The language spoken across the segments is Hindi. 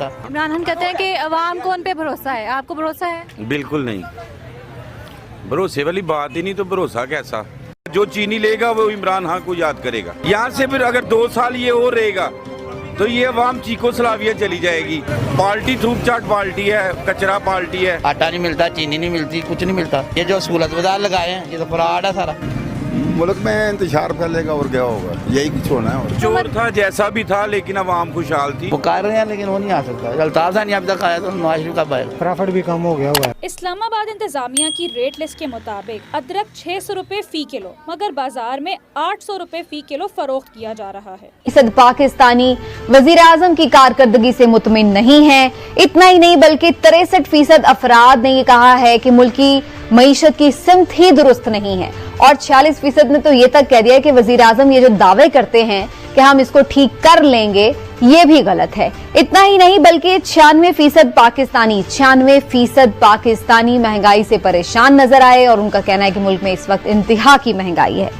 इमरान खान कहते हैं कि अवाम को उन पे भरोसा है, आपको भरोसा है? बिल्कुल नहीं, भरोसे वाली बात ही नहीं। तो भरोसा कैसा? जो चीनी लेगा वो इमरान खान को याद करेगा। यहाँ से फिर अगर 2 साल ये और रहेगा तो ये अवाम चीको सलाविया चली जाएगी। पार्टी थूक चाट पार्टी है, कचरा पार्टी है। आटा नहीं मिलता, चीनी नहीं मिलती, कुछ नहीं मिलता। ये जो सहूलत बाजार लगाए हैं ये तो फ्रॉड है सारा। मुल्क में इंतशार फैलेगा और क्या होगा, यही कुछ होना है। और चोर था जैसा भी था, लेकिन अवाम खुशहाल थी। पुकार रहे हैं लेकिन वो नहीं आ सकता। अल्ताफ साहब अब तक आया तो नवाज शरीफ कब आएगा? प्रॉफिट भी कम हो गया हुआ है। इस्लामाबाद इंतजामिया की रेट लिस्ट के मुताबिक अदरक 600 रुपए फी किलो, मगर बाजार में 800 रुपए फी किलो फरोख्त किया जा रहा है। फीसद पाकिस्तानी वजीर आजम की कारकर्दगी से मुतमिन नहीं है। इतना ही नहीं बल्कि 63% अफराद ने ये कहा है कि मुल्क की मईशत की सिमत ही दुरुस्त नहीं है, और 46% ने तो ये तक कह दिया है कि वजीर आजम ये जो दावे करते हैं कि हम इसको ठीक कर लेंगे, ये भी गलत है। इतना ही नहीं बल्कि 96% पाकिस्तानी महंगाई से परेशान नजर आए, और उनका कहना है कि मुल्क में इस वक्त इंतहा की महंगाई है।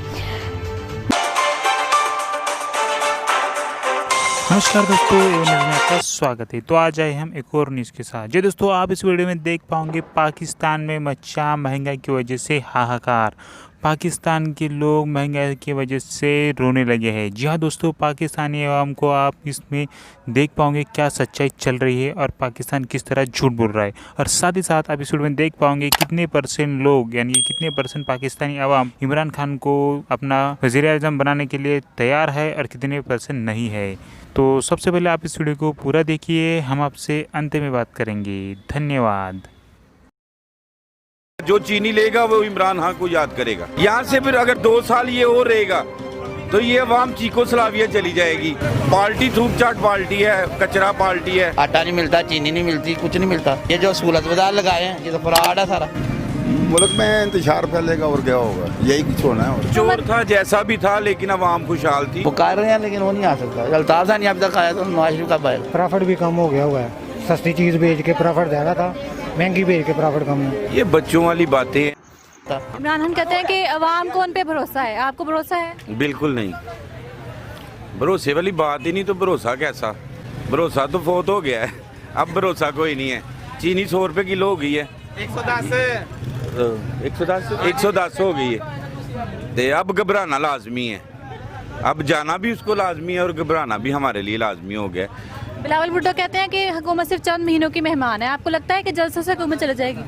नमस्कार दोस्तों, न्यूज़ में आपका स्वागत है। तो आज आए हम एक और न्यूज़ के साथ। जी दोस्तों, आप इस वीडियो में देख पाओगे पाकिस्तान में मचा महंगाई की वजह से हाहाकार। पाकिस्तान के लोग महंगाई की वजह से रोने लगे हैं। जी हाँ दोस्तों, पाकिस्तानी अवाम को आप इसमें देख पाओगे क्या सच्चाई चल रही है और पाकिस्तान किस तरह झूठ बोल रहा है। और साथ ही साथ आप इस वीडियो में देख पाओगे कितने % लोग यानी कितने % पाकिस्तानी अवाम इमरान खान को अपना वज़ीर आज़म बनाने के लिए तैयार है और कितने % नहीं है। तो सबसे पहले आप इस वीडियो को पूरा देखिए, हम आपसे अंत में बात करेंगे। धन्यवाद। जो चीनी लेगा वो इमरान खान को याद करेगा। यहाँ से फिर अगर 2 साल ये और रहेगा तो ये अवाम चीको सलाविया चली जाएगी। पार्टी थूक चाट पार्टी है, कचरा पार्टी है। आटा नहीं मिलता, चीनी नहीं मिलती, कुछ नहीं मिलता। ये जो सहूलत बाजार लगाए हैं ये तो फ्रॉड है सारा। मुल्क में इंतशार फैलेगा और क्या होगा, यही कुछ होना है। और चोर था जैसा भी था, लेकिन अवाम खुशहाल थी। पुकार रहे हैं लेकिन वो नहीं आ सकता। अल्ताफ साहब अब तक आया तो नवाज शरीफ कब आएगा? प्रॉफिट भी कम हो गया हुआ है। सस्ती चीज बेच के प्रॉफिट ज्यादा था, महंगी बेच के प्रॉफिट कम है। ये बच्चों वाली बातें हैं। इमरान खान कहते हैं कि अवाम को उन पे भरोसा है, आपको भरोसा है? बिल्कुल नहीं, भरोसे वाली बात ही नहीं। तो भरोसा कैसा? भरोसा तो फोत हो गया है, अब भरोसा कोई नहीं है। चीनी 100 रुपए किलो हो गई है, 110 हो गई है। तो अब घबराना लाजमी है, अब जाना भी उसको लाजमी है और घबराना भी हमारे लिए लाजमी हो गया। बिलावल भुट्टो कहते हैं कि हुकूमत सिर्फ चंद महीनों की मेहमान है। आपको लगता है कि जल्द से हुकूमत चले जाएगी?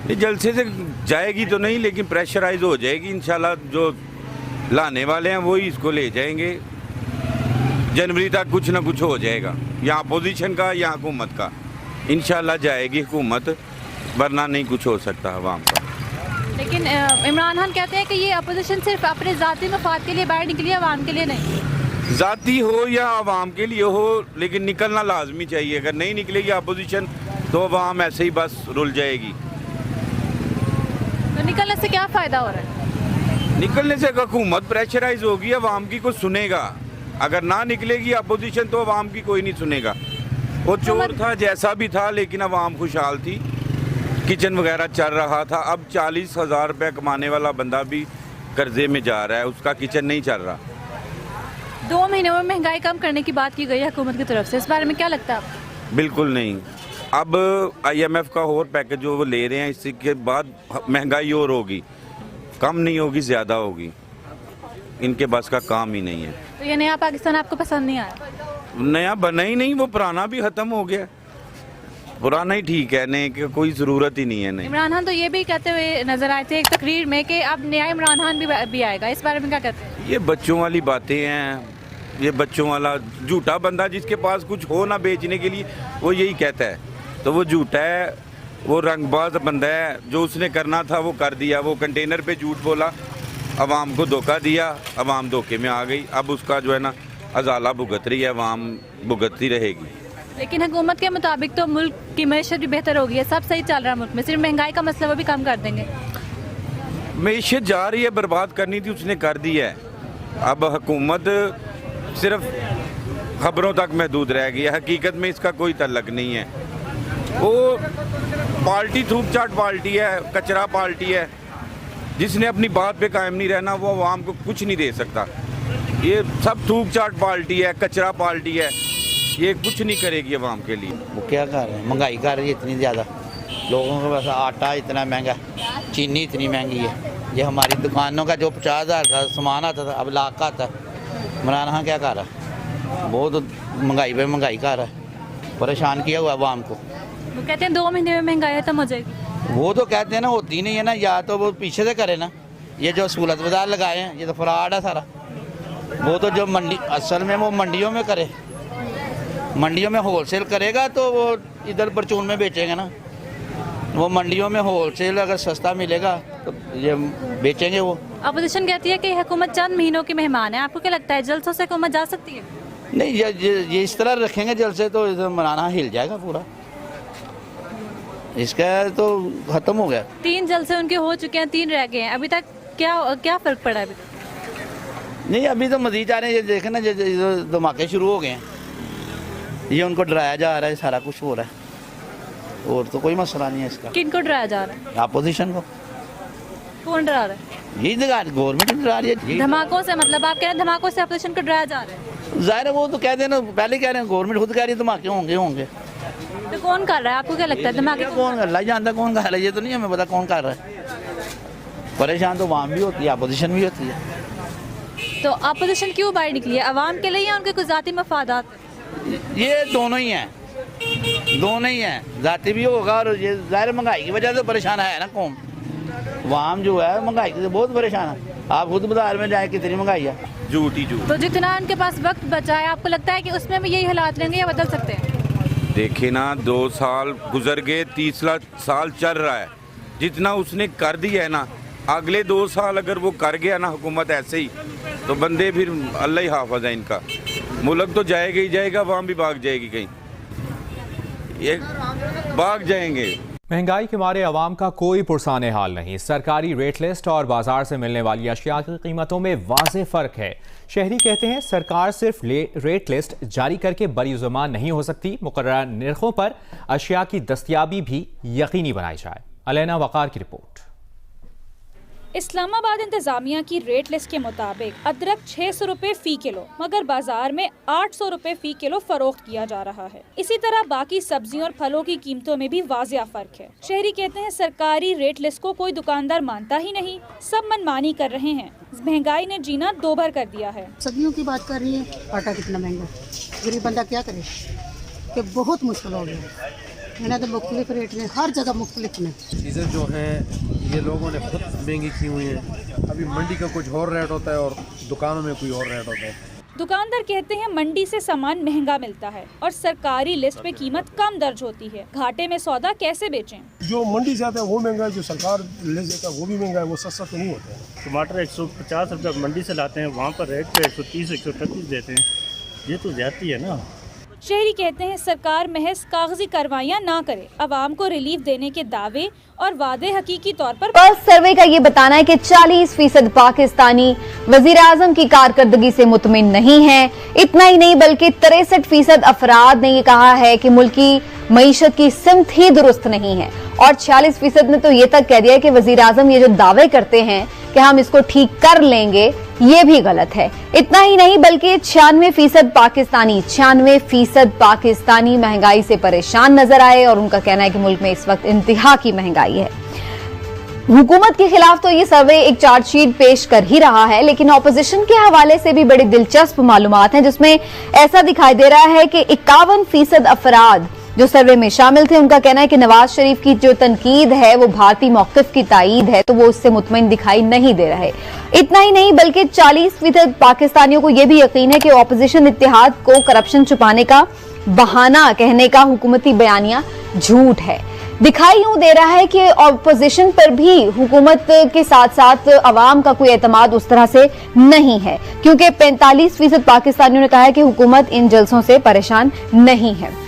ये जलसे से जाएगी तो नहीं, लेकिन प्रेशराइज हो जाएगी इंशाल्लाह। जो लाने वाले हैं वही इसको ले जाएंगे। जनवरी तक कुछ ना कुछ हो जाएगा, या अपोजिशन का या हुकूमत का। इंशाल्लाह जाएगी हुकूमत, वरना नहीं कुछ हो सकता अवाम का। लेकिन इमरान खान कहते हैं कि ये अपोजिशन सिर्फ अपने ज़ाती मफाद के लिए बाहर निकली है, अवाम के लिए नहीं। ज़ाती हो या अवाम के लिए हो, लेकिन निकलना लाजमी चाहिए। अगर नहीं निकलेगी अपोजिशन तो अवाम ऐसे ही बस रुल जाएगी। तो निकलने से क्या फ़ायदा हो रहा है? निकलने से हुकूमत प्रेशराइज होगी, अवाम की कोई सुनेगा। अगर ना निकलेगी अपोजिशन तो अवाम की कोई नहीं सुनेगा। वो चोर था जैसा भी था, लेकिन अवाम खुशहाल थी, किचन वगैरह चल रहा था। अब 40,000 रुपये कमाने वाला बंदा भी कर्जे में जा रहा है, उसका किचन नहीं चल रहा। 2 महीनों में महंगाई कम करने की बात की गई है हुकूमत की तरफ से, इस बारे में क्या लगता है आपको? बिल्कुल नहीं। अब IMF का और पैकेज जो वो ले रहे हैं, इसके बाद महंगाई और होगी, कम नहीं होगी, ज़्यादा होगी। इनके बस का काम ही नहीं है। तो ये नया पाकिस्तान आपको पसंद नहीं आया? नया बना ही नहीं, वो पुराना भी ख़त्म हो गया। पुराना ही ठीक है, नए की कोई ज़रूरत ही नहीं है। नहीं, इमरान खान तो ये भी कहते हुए नजर आए थे एक तकरीर में कि अब नया इमरान खान भी आएगा, इस बारे में क्या कहते हैं? ये बच्चों वाली बातें हैं। ये बच्चों वाला झूठा बंदा, जिसके पास कुछ हो ना बेचने के लिए, वो यही कहता है। तो वो झूठा है, वो रंगबाज बंदा है। जो उसने करना था वो कर दिया। वो कंटेनर पे झूठ बोला, अवाम को धोखा दिया, अवाम धोखे में आ गई। अब उसका जो है ना अजाला भुगत रही है, अवाम भुगतती रहेगी। लेकिन हुकूमत के मुताबिक तो मुल्क की मैशत भी बेहतर हो गई है, सब सही चल रहा है मुल्क में, सिर्फ महंगाई का मसला वो भी कम कर देंगे। मैशत जा रही है, बर्बाद करनी थी उसने कर दी है। अब हुकूमत सिर्फ खबरों तक महदूद रह गई है, हकीकत में इसका कोई तल्लक नहीं है। वो पार्टी थूक चाट पार्टी है, कचरा पार्टी है। जिसने अपनी बात पे कायम नहीं रहना वो अवाम को कुछ नहीं दे सकता। ये सब थूक चाट पार्टी है, कचरा पार्टी है। ये कुछ नहीं करेगी आवाम के लिए। वो क्या कर रहे हैं, महंगाई कर रही है इतनी ज़्यादा, लोगों के पास आटा इतना महंगा, चीनी इतनी महंगी है। ये हमारी दुकानों का जो 50,000 का सामान आता था अब लाख का आता है। इमरान खान क्या कर रहा है, बहुत महंगाई पे महंगाई कर रहा है, परेशान किया हुआ आवाम को। वो कहते हैं 2 महीने में महंगाई खत्म हो जाएगी। वो तो कहते हैं ना, होती नहीं है ना, या तो वो पीछे से करे ना। ये जो सहूलत बाजार लगाए हैं ये तो फ्रॉड है सारा। वो तो जो मंडी असल में वो मंडियों में करे, मंडियों में होलसेल करेगा तो वो इधर परचून में बेचेंगे ना। वो मंडियों में होलसेल अगर सस्ता मिलेगा तो ये बेचेंगे वो। अपोजिशन कहती है कि हुकूमत चंद महीनों की मेहमान है, आपको क्या लगता है जल्द से हुकूमत जा सकती है? नहीं, ये इस तरह रखेंगे जल्द से तो इधर मनाना हिल जाएगा पूरा, इसका तो खत्म हो गया। 3 जलसे उनके हो चुके हैं, 3 रह गए हैं, अभी तक क्या फर्क पड़ा है अभी तक? नहीं, अभी तो मजीद आ रहे हैं। ये देखें ना, ये धमाके शुरू हो गए हैं, ये उनको डराया जा रहा है, सारा कुछ हो रहा है, और तो कोई मसला नहीं है इसका। किनको डराया जा रहा है? अपोजिशन को। कौन डरा रहा है? यही गवर्नमेंट डरा रही है। धमाकों से, मतलब आप कह रहे हैं धमाकों से अपोजिशन को डराया जा रहा है? जाहिर है, वो तो कहते हैं ना, पहले कह रहे हैं, गवर्नमेंट खुद कह रही है धमाके होंगे। तो कौन कर रहा है, आपको क्या लगता है धमाके? कौन कर रहा है, जानता कौन कर रहा है, ये तो नहीं हमें पता कौन कर रहा है। परेशान तो आवाम भी होती है, अपोजिशन भी होती है। तो अपोजिशन क्यों बाहर निकली है, आवाम के लिए या उनके कुछ ज़ाती मफादात? ये दोनों ही हैं, दोनों ही हैं, जाति भी होगा और ये ज़ाहिर महंगाई की वजह से परेशान है ना कौम। आवाम जो है महंगाई से बहुत परेशान है। आप खुद बाजार में जाए, कितनी महंगाई है, झूठ ही झूठ। तो जितना उनके पास वक्त बचा है, आपको लगता है कि उसमें भी यही हालात रहेंगे या बदल सकते हैं? देखिए ना, 2 साल गुजर गए, 30 साल चल रहा है। जितना उसने कर दिया है ना, अगले 2 साल अगर वो कर गया ना हुकूमत ऐसे ही, तो बंदे फिर अल्लाह ही हाफिज़ है इनका। मुल्क तो जाएगा ही जाएगा, आवाम भी भाग जाएगी कहीं, ये भाग जाएंगे। महंगाई के मारे आवाम का कोई पुरसाने हाल नहीं। सरकारी रेट लिस्ट और बाजार से मिलने वाली अशिया की कीमतों में वाज़ेह फ़र्क है। शहरी कहते हैं सरकार सिर्फ रेट लिस्ट जारी करके बरी ज़ुबान नहीं हो सकती, मुकर्रर निर्खों पर अशिया की दस्तयाबी भी यकीनी बनाई जाए। अलैना वक़ार की रिपोर्ट। इस्लामाबाद इंतजामिया की रेट लिस्ट के मुताबिक अदरक 600 रुपए फी किलो, मगर बाजार में 800 रुपए फी किलो फरोख्त किया जा रहा है। इसी तरह बाकी सब्जियों और फलों की कीमतों में भी वाज़िया फर्क है। शहरी कहते हैं सरकारी रेट लिस्ट को कोई दुकानदार मानता ही नहीं, सब मनमानी कर रहे हैं। महंगाई ने जीना दोभर कर दिया है। सब्जियों की बात कर रही है, आटा कितना महंगा, गरीब बंदा क्या करे, कि बहुत मुश्किल हो गया। मैंने तो मुख्तलिफ रेट में, हर जगह मुख्तलिफ में चीज़ें जो हैं ये लोगों ने खुद महंगी की हुई हैं। अभी मंडी का कुछ और रेट होता है और दुकानों में कोई और रेट होता है। दुकानदार कहते हैं मंडी से सामान महंगा मिलता है और सरकारी लिस्ट पे कीमत कम दर्ज होती है। घाटे में सौदा कैसे बेचें? जो मंडी से आता है वो महंगा है, जो सरकार ले जाता है वो भी महंगा है, वो सस्ता तो नहीं होता है। टमाटर 150 रुपये मंडी से लाते हैं, वहाँ पर रेट पे 130-135 देते हैं, ये तो ज्यादती है ना। शहरी कहते हैं सरकार महज कागजी कार्रवाइयाँ ना करे, आवाम को रिलीफ देने के दावे और वादे हकीकी तौर पर। पल्स सर्वे का ये बताना है कि 40% पाकिस्तानी वजीर आजम की कारकर्दगी से मुतमिन नहीं है। इतना ही नहीं बल्कि 63% अफराद ने ये कहा है कि मुल्क की मईशत की सिमत ही दुरुस्त नहीं है, और 46% ने तो ये तक कह दिया कि वजीर आजम ये जो दावे करते हैं कि हम इसको ठीक कर लेंगे, ये भी गलत है। इतना ही नहीं बल्कि 96% पाकिस्तानी महंगाई से परेशान नजर आए, और उनका कहना है कि मुल्क में इस वक्त इंतहा की महंगाई है। हुकूमत के खिलाफ तो ये सर्वे एक चार्जशीट पेश कर ही रहा है, लेकिन ऑपोजिशन के हवाले से भी बड़ी दिलचस्प मालूमात हैं, जिसमें ऐसा दिखाई दे रहा है कि 51% अफराद जो सर्वे में शामिल थे, उनका कहना है कि नवाज शरीफ की जो तनकीद है वो भारतीय मौक़िफ़ की तायीद है, तो वो उससे मुतमईन दिखाई नहीं दे रहे। इतना ही नहीं बल्कि 40% पाकिस्तानियों को यह भी यकीन है कि ऑपोजिशन इत्तेहाद को करप्शन छुपाने का बहाना कहने का हुकूमती बयानिया झूठ है। दिखाई यूं दे रहा है कि ऑपोजिशन पर भी हुकूमत के साथ साथ अवाम का कोई एतमाद उस तरह से नहीं है, क्योंकि 45% पाकिस्तानियों ने कहा है कि हुकूमत इन जलसों से परेशान नहीं है।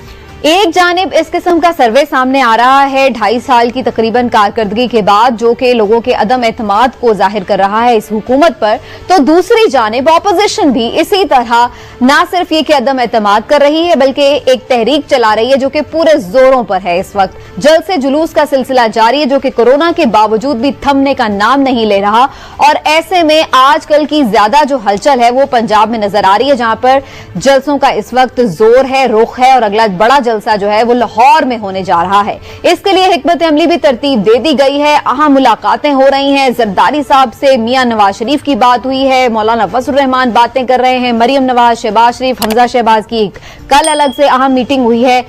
एक जानिब इस किस्म का सर्वे सामने आ रहा है 2.5 साल की तकरीबन कारकर्दगी के बाद, जो कि लोगों के अदम एतमाद को जाहिर कर रहा है इस हुकूमत पर, तो दूसरी जानिब ऑपोजिशन भी इसी तरह ना सिर्फ ये कि अदम एतमाद कर रही है बल्कि एक तहरीक चला रही है जो कि पूरे जोरों पर है। इस वक्त जल्द से जुलूस का सिलसिला जारी है जो कि कोरोना के बावजूद भी थमने का नाम नहीं ले रहा। और ऐसे में आजकल की ज्यादा जो हलचल है वो पंजाब में नजर आ रही है, जहां पर जलसों का इस वक्त जोर है, रुख है, और अगला बड़ा जलसा जो है वो लाहौर में होने जा रहा है। इसके लिए हिकमत अमली भी तरतीब दे दी गई है, अहम मुलाकातें हो रही हैं। जरदारी साहब से मियां नवाज शरीफ की बात हुई है, मौलाना फजल रहमान बातें कर रहे हैं, मरियम नवाज, शहबाज शरीफ, हमजा शहबाज की कल अलग से अहम मीटिंग हुई है।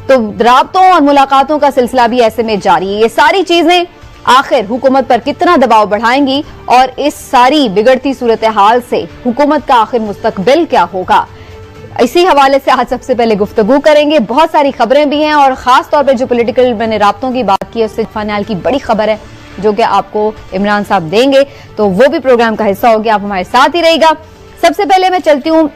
तो राब्तों और मुलाकातों का सिलसिला भी ऐसे में जारी है। ये सारी चीजें आखिर हुकूमत पर कितना दबाव बढ़ाएंगी और इस सारी बिगड़ती सूरत हाल से हुकूमत का आखिर मुस्तकबिल क्या होगा, इसी हवाले से आज सबसे पहले गुफ्तगू करेंगे। बहुत सारी खबरें भी हैं और खास तौर पर जो पॉलिटिकल मैंने राब्तों की बात की है उससे फाइनल की बड़ी खबर है जो कि आपको इमरान साहब देंगे, तो वो भी प्रोग्राम का हिस्सा होगी, आप हमारे साथ ही रहिएगा। सबसे पहले मैं चलती हूँ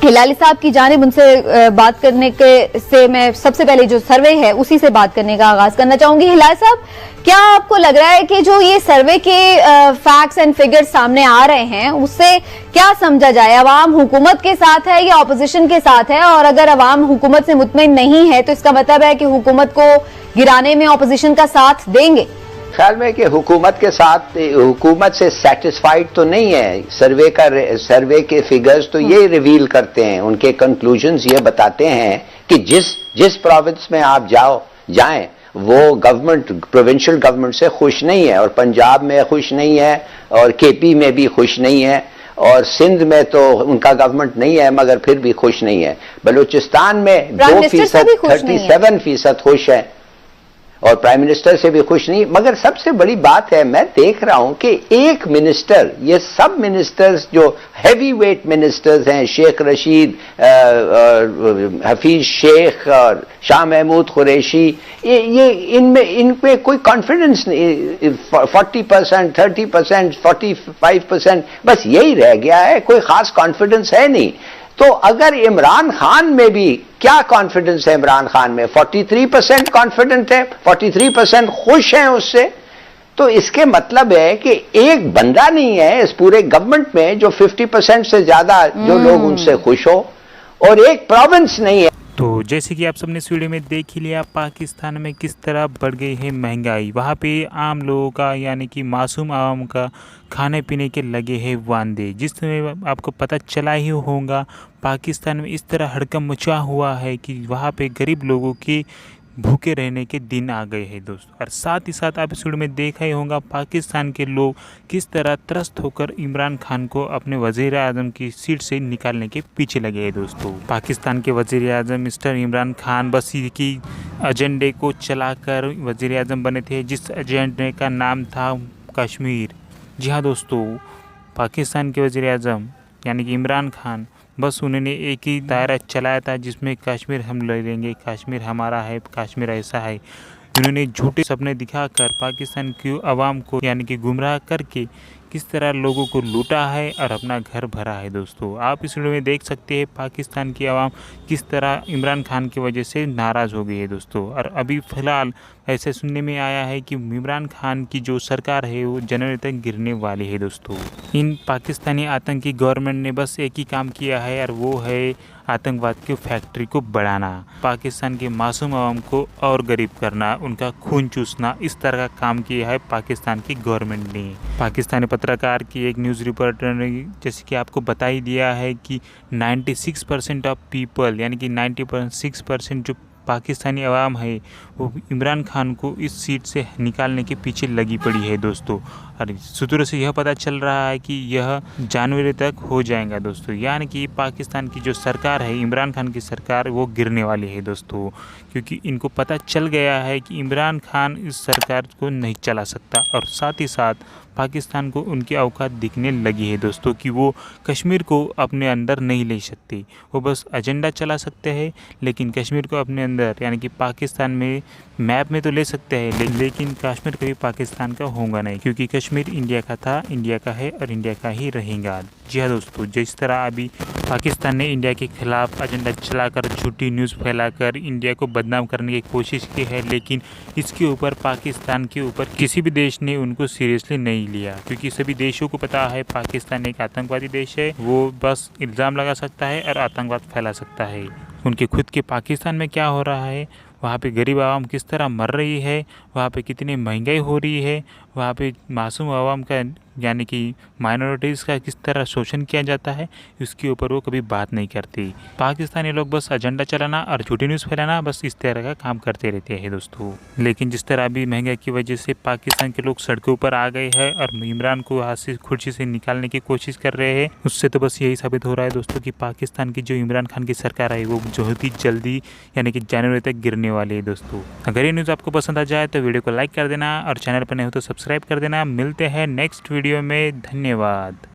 हिलाली साहब की जानिब, उनसे बात करने के से मैं सबसे पहले जो सर्वे है उसी से बात करने का आगाज करना चाहूंगी। हिलाली साहब, क्या आपको लग रहा है कि जो ये सर्वे के फैक्ट्स एंड फिगर्स सामने आ रहे हैं उससे क्या समझा जाए, अवाम हुकूमत के साथ है या ऑपोजिशन के साथ है? और अगर अवाम हुकूमत से मुतमईन नहीं है तो इसका मतलब है कि हुकूमत को गिराने में ऑपोजिशन का साथ देंगे? ख्याल में कि हुकूमत के साथ, हुकूमत से सेटिस्फाइड तो नहीं है। सर्वे के फिगर्स तो ये रिवील करते हैं, उनके कंक्लूजन्स ये बताते हैं कि जिस प्रोविंस में आप जाएं वो गवर्नमेंट, प्रोविंशियल गवर्नमेंट से खुश नहीं है, और पंजाब में खुश नहीं है, और केपी में भी खुश नहीं है, और सिंध में तो उनका गवर्नमेंट नहीं है मगर फिर भी खुश नहीं है। बलूचिस्तान में 2%, 37% खुश है, और प्राइम मिनिस्टर से भी खुश नहीं। मगर सबसे बड़ी बात है, मैं देख रहा हूं कि एक मिनिस्टर, ये सब मिनिस्टर्स जो हैवी वेट मिनिस्टर्स हैं, शेख रशीद, हफीज शेख और शाह महमूद कुरैशी, ये इनपे कोई कॉन्फिडेंस नहीं। 40%, 30%, 45%, बस यही रह गया है, कोई खास कॉन्फिडेंस है नहीं। तो अगर इमरान खान में भी, क्या कॉन्फिडेंस है इमरान खान में? 43% कॉन्फिडेंट है, 43% खुश हैं उससे। तो इसके मतलब है कि एक बंदा नहीं है इस पूरे गवर्नमेंट में जो 50% से ज्यादा जो लोग उनसे खुश हो, और एक प्रोविंस नहीं है। तो जैसे कि आप सबने इस वीडियो में देख ही लिया, पाकिस्तान में किस तरह बढ़ गई है महंगाई। वहाँ पे आम लोगों का यानी कि मासूम आवाम का खाने पीने के लगे हैं वांदे, जिसमें आपको पता चला ही होगा पाकिस्तान में इस तरह हड़कंप मचा हुआ है कि वहाँ पे गरीब लोगों की भूखे रहने के दिन आ गए हैं दोस्तों। और साथ ही साथ आप इस वीडियो में देखा ही होगा पाकिस्तान के लोग किस तरह त्रस्त होकर इमरान खान को अपने वज़ीर आज़म की सीट से निकालने के पीछे लगे हैं दोस्तों। पाकिस्तान के वज़ीर आज़म मिस्टर इमरान खान बस की एजेंडे को चलाकर वज़ीर आज़म बने थे, जिस एजेंडे का नाम था कश्मीर। जी हाँ दोस्तों, पाकिस्तान के वज़ीर आज़म यानी कि इमरान खान, बस उन्होंने एक ही दायरा चलाया था जिसमें कश्मीर हम ले लेंगे, कश्मीर हमारा है, कश्मीर ऐसा है। उन्होंने झूठे सपने दिखाकर पाकिस्तान की आवाम को यानी कि गुमराह करके किस तरह लोगों को लूटा है और अपना घर भरा है दोस्तों। आप इस वीडियो में देख सकते हैं पाकिस्तान की आवाम किस तरह इमरान खान की वजह से नाराज़ हो गई है दोस्तों। और अभी फ़िलहाल ऐसे सुनने में आया है कि इमरान खान की जो सरकार है वो जनवरी तक गिरने वाली है दोस्तों। इन पाकिस्तानी आतंकी गवर्नमेंट ने बस एक ही काम किया है और वो है आतंकवाद की फैक्ट्री को बढ़ाना, पाकिस्तान के मासूम आवाम को और गरीब करना, उनका खून चूसना, इस तरह का काम किया है पाकिस्तान की गवर्नमेंट ने। पाकिस्तानी पत्रकार की एक न्यूज़ रिपोर्टर ने जैसे कि आपको बता ही दिया है कि 96% ऑफ पीपल यानी कि 96% जो पाकिस्तानी आवाम है वो इमरान खान को इस सीट से निकालने के पीछे लगी पड़ी है दोस्तों। और सूत्रों से यह पता चल रहा है कि यह जनवरी तक हो जाएगा दोस्तों, यानी कि पाकिस्तान की जो सरकार है, इमरान खान की सरकार, वो गिरने वाली है दोस्तों। क्योंकि इनको पता चल गया है कि इमरान खान इस सरकार को नहीं चला सकता, और साथ ही साथ पाकिस्तान को उनकी औकात दिखने लगी है दोस्तों कि वो कश्मीर को अपने अंदर नहीं ले सकते। वो बस एजेंडा चला सकते हैं लेकिन कश्मीर को अपने अंदर यानी कि पाकिस्तान में मैप में तो ले सकते हैं, लेकिन कश्मीर कभी पाकिस्तान का होगा नहीं, क्योंकि कश्मीर कश्मीर इंडिया का था, इंडिया का है और इंडिया का ही रहेगा। जी हाँ दोस्तों, जिस तरह अभी पाकिस्तान ने इंडिया के खिलाफ एजेंडा चलाकर झूठी न्यूज़ फैलाकर इंडिया को बदनाम करने की कोशिश की है, लेकिन इसके ऊपर पाकिस्तान के ऊपर किसी भी देश ने उनको सीरियसली नहीं लिया, क्योंकि सभी देशों को पता है पाकिस्तान एक आतंकवादी देश है। वो बस इल्ज़ाम लगा सकता है और आतंकवाद फैला सकता है। उनके खुद के पाकिस्तान में क्या हो रहा है, वहाँ पे गरीब आवाम किस तरह मर रही है, वहाँ पे कितनी महंगाई हो रही है, वहाँ पे मासूम आवाम का यानी कि माइनॉरिटीज़ का किस तरह शोषण किया जाता है, उसके ऊपर वो कभी बात नहीं करती। पाकिस्तानी लोग बस एजेंडा चलाना और झूठी न्यूज़ फैलाना, बस इस तरह का काम करते रहते हैं दोस्तों। लेकिन जिस तरह अभी महंगाई की वजह से पाकिस्तान के लोग सड़कों पर आ गए हैं और इमरान को हाथ से कुर्सी से निकालने की कोशिश कर रहे हैं, उससे तो बस यही साबित हो रहा है दोस्तों कि पाकिस्तान की जो इमरान खान की सरकार है वो बहुत ही जल्दी यानी कि जनवरी तक गिरने वाली है दोस्तों। अगर ये न्यूज़ आपको पसंद आ जाए तो वीडियो को लाइक कर देना और चैनल पर नहीं हो तो सब्सक्राइब कर देना। मिलते हैं नेक्स्ट वीडियो में, धन्यवाद।